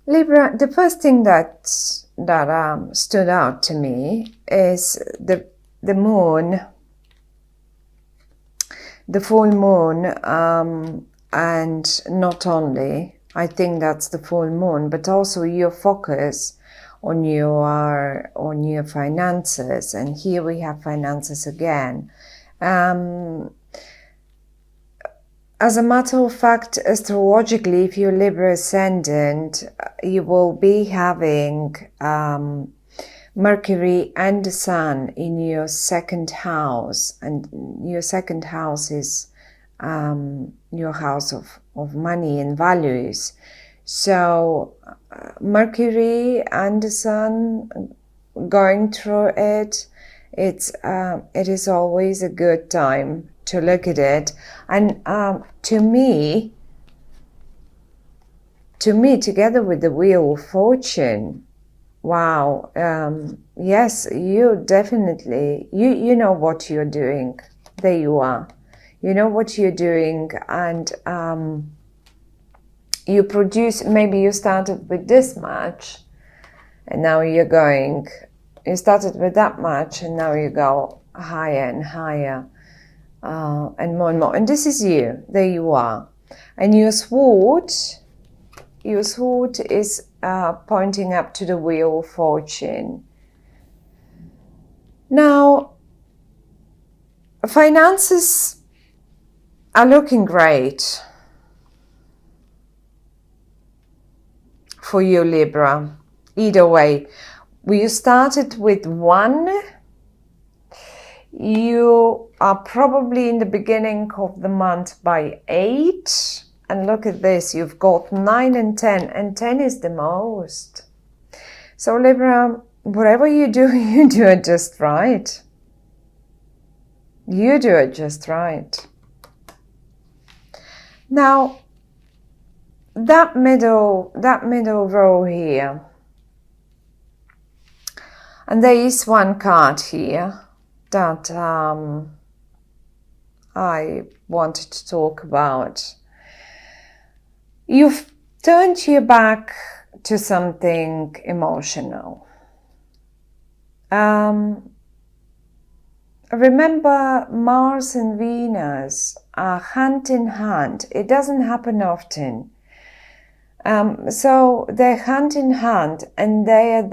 Libra, the first thing that stood out to me is the moon, the full moon, and not only, I think that's the full moon, but also your focus on your finances. And here we have finances again. As a matter of fact, astrologically, if you're Libra ascendant, you will be having Mercury and the Sun in your second house, and your second house is your house of money and values. So Mercury and the Sun going through it, it is always a good time to look at it. And to me, together with the Wheel of Fortune, wow, yes, you definitely, you know what you're doing. There you are. You know what you're doing, and you produce, maybe you started with this much, and now you started with that much, and now you go higher and higher. And more and more. And this is you. There you are. And your sword is pointing up to the Wheel of Fortune. Now, finances are looking great for you, Libra. Either way, you started with 1. You are probably in the beginning of the month by 8. And look at this, you've got 9 and 10. And 10 is the most. So Libra, whatever you do, you do it just right. You do it just right. Now, that middle row here. And there is one card here that I wanted to talk about. You've turned your back to something emotional. Remember, Mars and Venus are hand in hand. It doesn't happen often. So they're hand in hand, and they are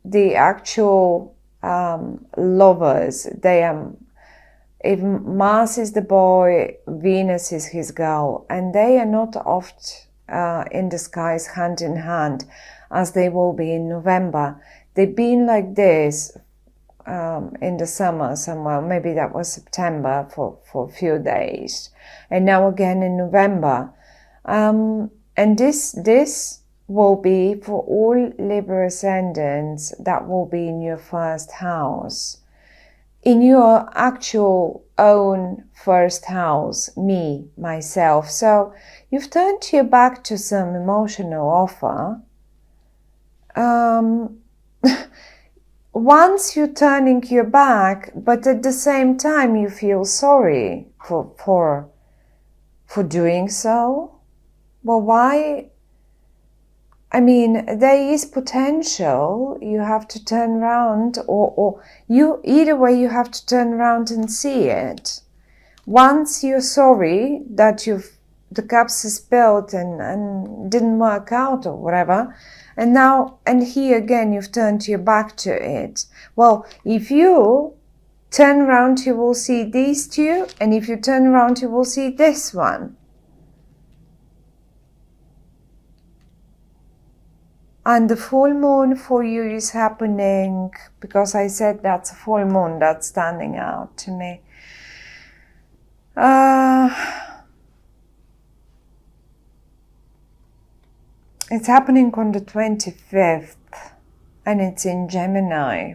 the actual lovers. They are, if Mars is the boy, Venus is his girl, and they are not oft in the skies hand in hand as they will be in November. They've been like this in the summer somewhere, maybe that was September for a few days, and now again in November. And this will be for all Libra ascendants, that will be in your first house. In your actual own first house, myself. So you've turned your back to some emotional offer. Once you're turning your back, but at the same time you feel sorry for doing so. Well, why? I mean, there is potential. You have to turn around, or either way you have to turn around and see it. Once you're sorry that the cups is spilled and didn't work out or whatever, and here again you've turned your back to it. Well, if you turn around, you will see these two, and if you turn around, you will see this one. And the full moon for you is happening, because I said that's a full moon that's standing out to me. It's happening on the 25th, and it's in Gemini.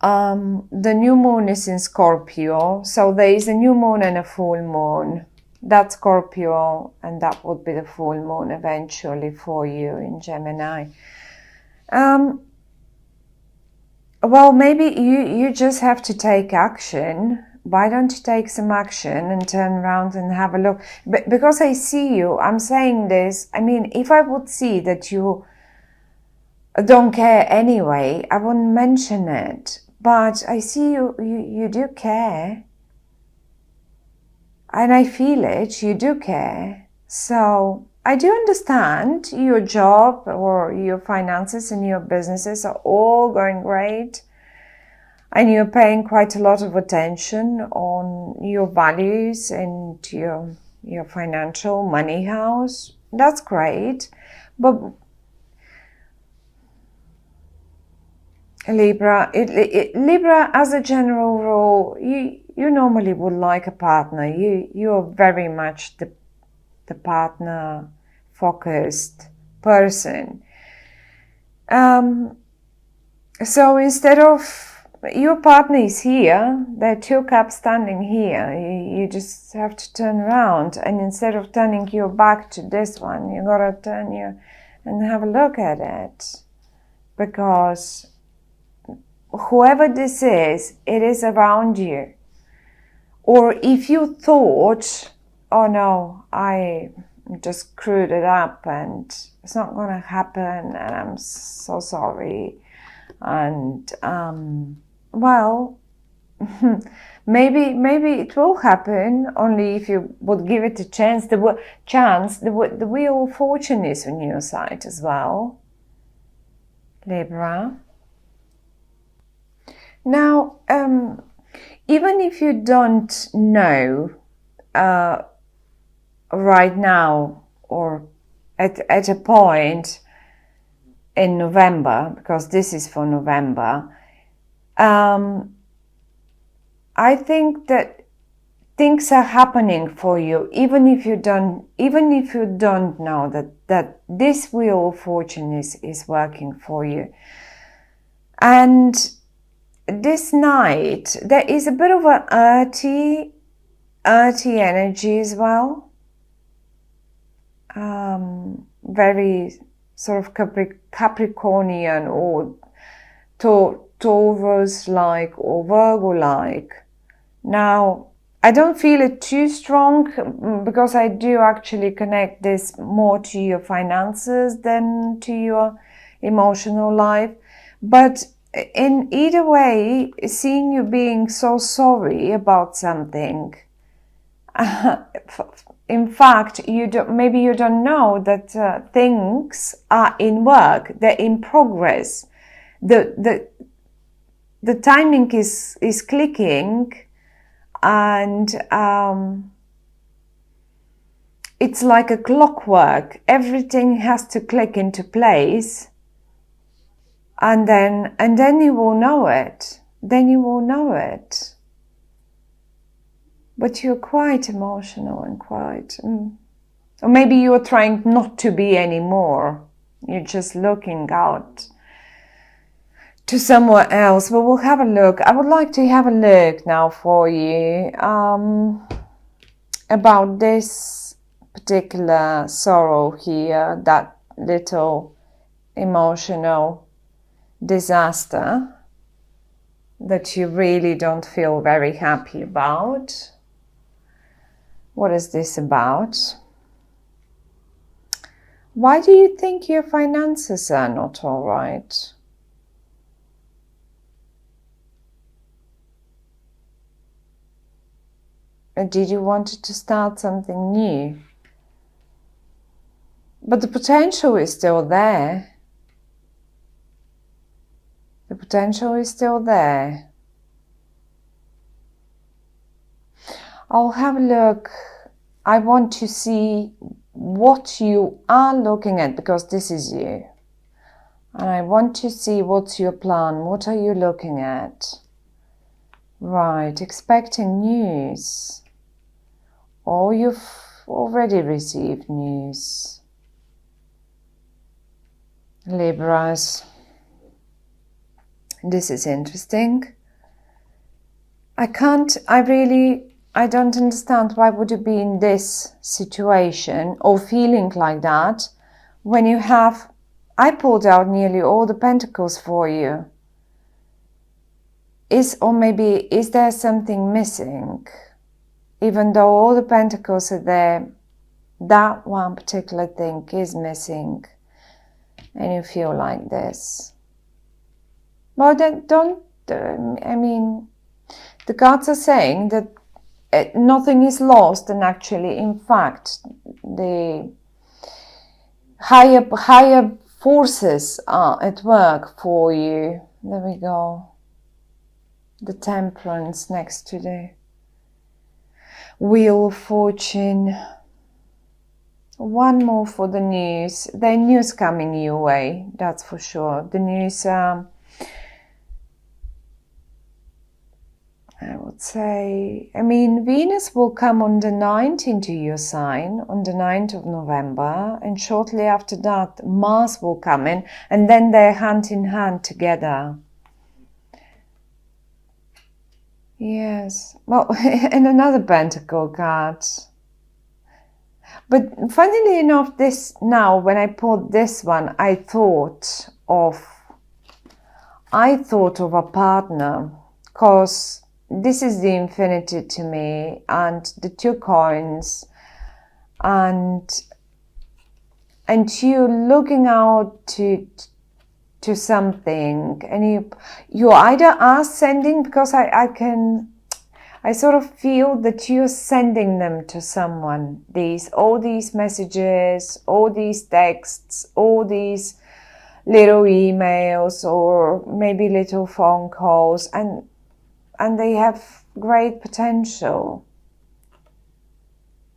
The new moon is in Scorpio, so there is a new moon and a full moon. That's Scorpio, and that would be the full moon eventually for you in Gemini. Well, maybe you just have to take action why don't you take some action and turn around and have a look? Because I see you, I'm saying this, I mean, if I would see that you don't care anyway, I wouldn't mention it. But I see you do care. And I feel it, you do care. So I do understand your job or your finances and your businesses are all going great. And you're paying quite a lot of attention on your values and your financial money house. That's great. But Libra, Libra as a general rule, you normally would like a partner. You're very much the partner focused person. So instead of your partner is here, there are two cups standing here. You just have to turn around, and instead of turning your back to this one, you gotta turn your and have a look at it, because whoever this is, it is around you. Or if you thought, oh no, I just screwed it up and it's not gonna happen and I'm so sorry, and well, maybe it will happen, only if you would give it a chance. The wheel of fortune is on your side as well, Libra. Now, even if you don't know right now or at a point in November, because this is for November, I think that things are happening for you, even if you don't know that this wheel of fortune is working for you. And this night there is a bit of an earthy energy as well, very sort of Capricornian or Taurus-like or Virgo-like. Now, I don't feel it too strong because I do actually connect this more to your finances than to your emotional life. But in either way, seeing you being so sorry about something, in fact, maybe you don't know that things are in work, they're in progress. The timing is clicking, and it's like a clockwork. Everything has to click into place, and then you will know it. Then you will know it. But you're quite emotional and quite, or maybe you're trying not to be anymore. You're just looking out to somewhere else. But we'll have a look. I would like to have a look now for you about this particular sorrow here, that little emotional disaster that you really don't feel very happy about. What is this about? Why do you think your finances are not all right? Did you want to start something new? But the potential is still there. The potential is still there. I'll have a look. I want to see what you are looking at, because this is you. And I want to see what's your plan. What are you looking at? Right, expecting news. Or you've already received news. Libras. This is interesting. I don't understand why would you be in this situation or feeling like that when you have, I pulled out nearly all the pentacles for you. or maybe is there something missing? Even though all the pentacles are there, that one particular thing is missing, and you feel like this. Well, then don't, I mean, the cards are saying that nothing is lost, and actually, in fact, the higher forces are at work for you. There we go. The Temperance next to the Wheel of Fortune. One more for the news. The news coming your way, that's for sure. The news, I would say, I mean, Venus will come on the 9th into your sign, on the 9th of November, and shortly after that, Mars will come in, and then they're hand in hand together. Yes, well, and another Pentacle card. But funnily enough, this now, when I pulled this one, I thought of a partner, because this is the Infinity to me, and the 2 coins, and you looking out to something, and you either are sending, because I sort of feel that you're sending them to someone, all these messages, all these texts, all these little emails, or maybe little phone calls, and they have great potential.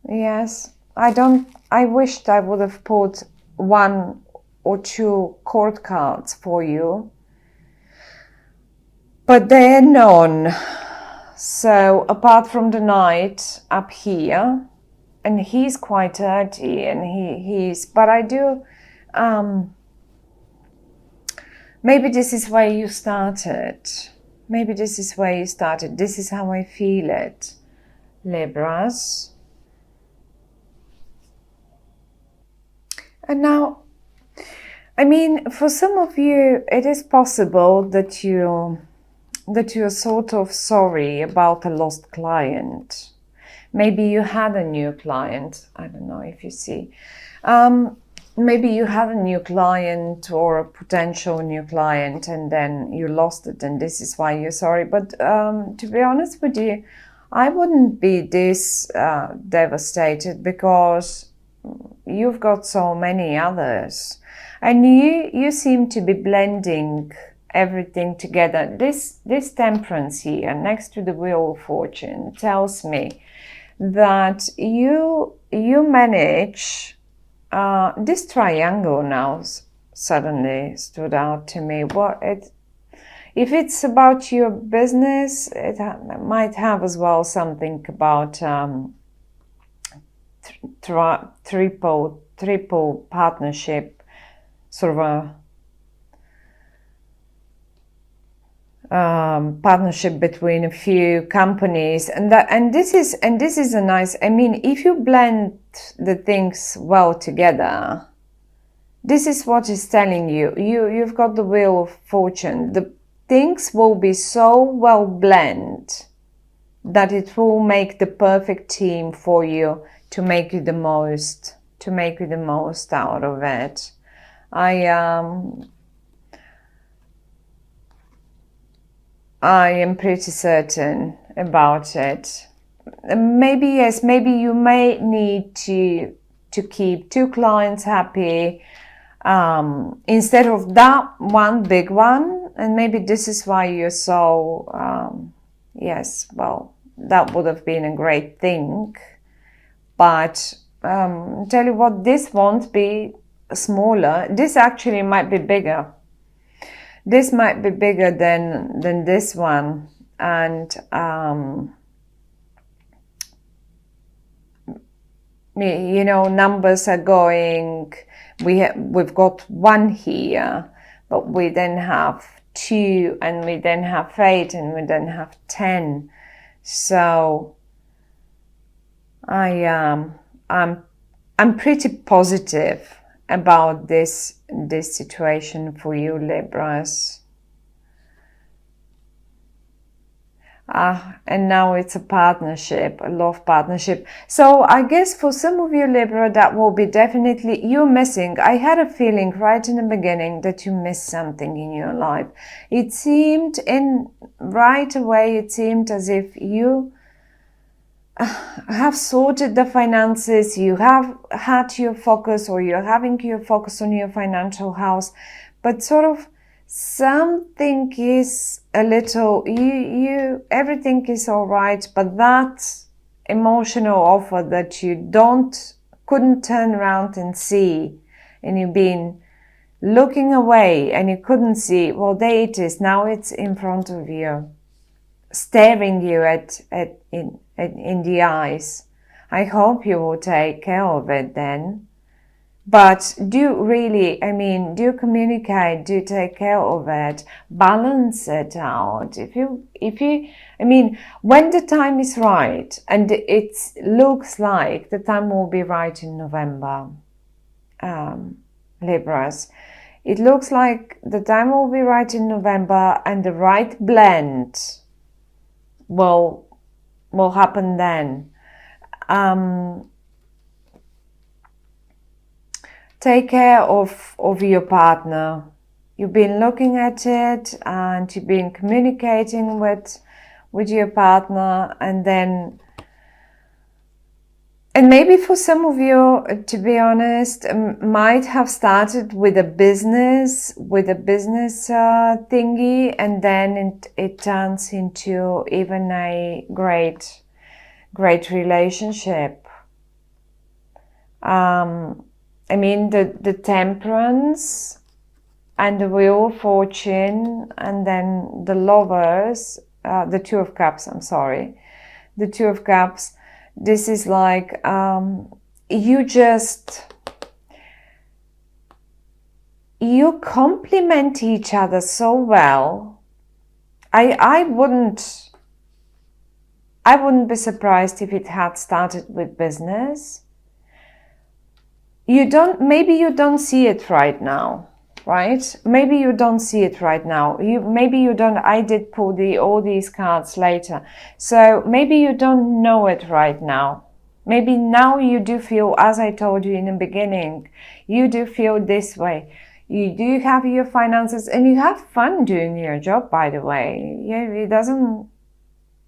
Yes, I wished I would have put 1 or 2 court cards for you, but they're none. So apart from the Knight up here, and he's quite dirty, and he's, but I do, maybe this is where you started. Maybe this is where you started. This is how I feel it, Libras. And now, I mean, for some of you, it is possible that you're sort of sorry about a lost client. Maybe you had a new client. I don't know if you see. Maybe you had a new client or a potential new client, and then you lost it, and this is why you're sorry. But to be honest with you, I wouldn't be this devastated, because you've got so many others, and you seem to be blending everything together. This Temperance here next to the Wheel of Fortune tells me that you manage. This triangle now suddenly stood out to me. If it's about your business, it might have as well something about triple partnership, sort of a partnership between a few companies, and this is a nice, I mean, if you blend the things well together, this is what is telling you've got the Wheel of Fortune. The things will be so well blend that it will make the perfect team for you to make you the most out of it. I am pretty certain about it. Maybe, yes, maybe you may need to keep 2 clients happy instead of that one big one, and maybe this is why you're so, yes, well, that would have been a great thing, but tell you what, this won't be smaller. This actually might be bigger. This might be bigger than this one, and you know, numbers are going. We've got 1 here, but we then have 2, and we then have 8, and we then have 10. So I'm pretty positive about this situation for you, Libras. And now it's a partnership, a love partnership. So I guess for some of you, Libra, that will be definitely, you're missing. I had a feeling right in the beginning that you missed something in your life. It seemed right away, it seemed as if you have sorted the finances, you have had your focus, or you're having your focus on your financial house, but sort of something is a little, everything is all right, but that emotional offer that you couldn't turn around and see, and you've been looking away and you couldn't see, well, there it is, now it's in front of you, staring you in the eyes. I hope you will take care of it then. But do communicate, do take care of it, balance it out. When the time is right, and it looks like the time will be right in November, Libras. It looks like the time will be right in November, and the right blend will happen then. Take care of your partner. You've been looking at it and you've been communicating with your partner, and maybe for some of you, to be honest, might have started with a business thingy, and then it turns into even a great relationship. The Temperance and the Wheel of Fortune, and then the Lovers, the Two of Cups, the Two of Cups. This is like, you complement each other so well. I wouldn't be surprised if it had started with business. Maybe you don't see it right now, right? Maybe you don't see it right now. I did pull all these cards later. So maybe you don't know it right now. Maybe now you do feel, as I told you in the beginning, you do feel this way. You do have your finances and you have fun doing your job, by the way. Yeah, it doesn't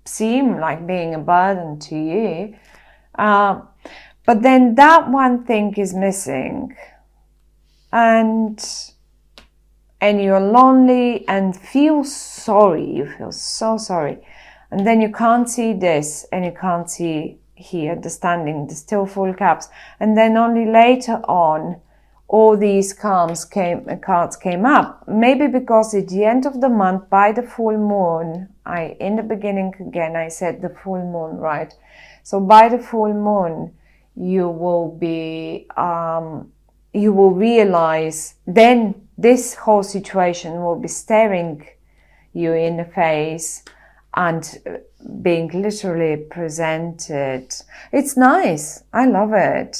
seem like being a burden to you. But then that one thing is missing, and you're lonely and feel sorry. You feel so sorry. And then you can't see this and you can't see here, the standing, the still full cups. And then only later on, all these cards came up. Maybe because at the end of the month, by the full moon, in the beginning again, I said the full moon, right? So by the full moon, you will realize, then this whole situation will be staring you in the face and being literally presented. It's nice. I love it.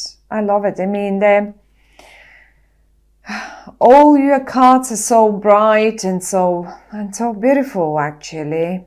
All your cards are so bright and so beautiful, actually.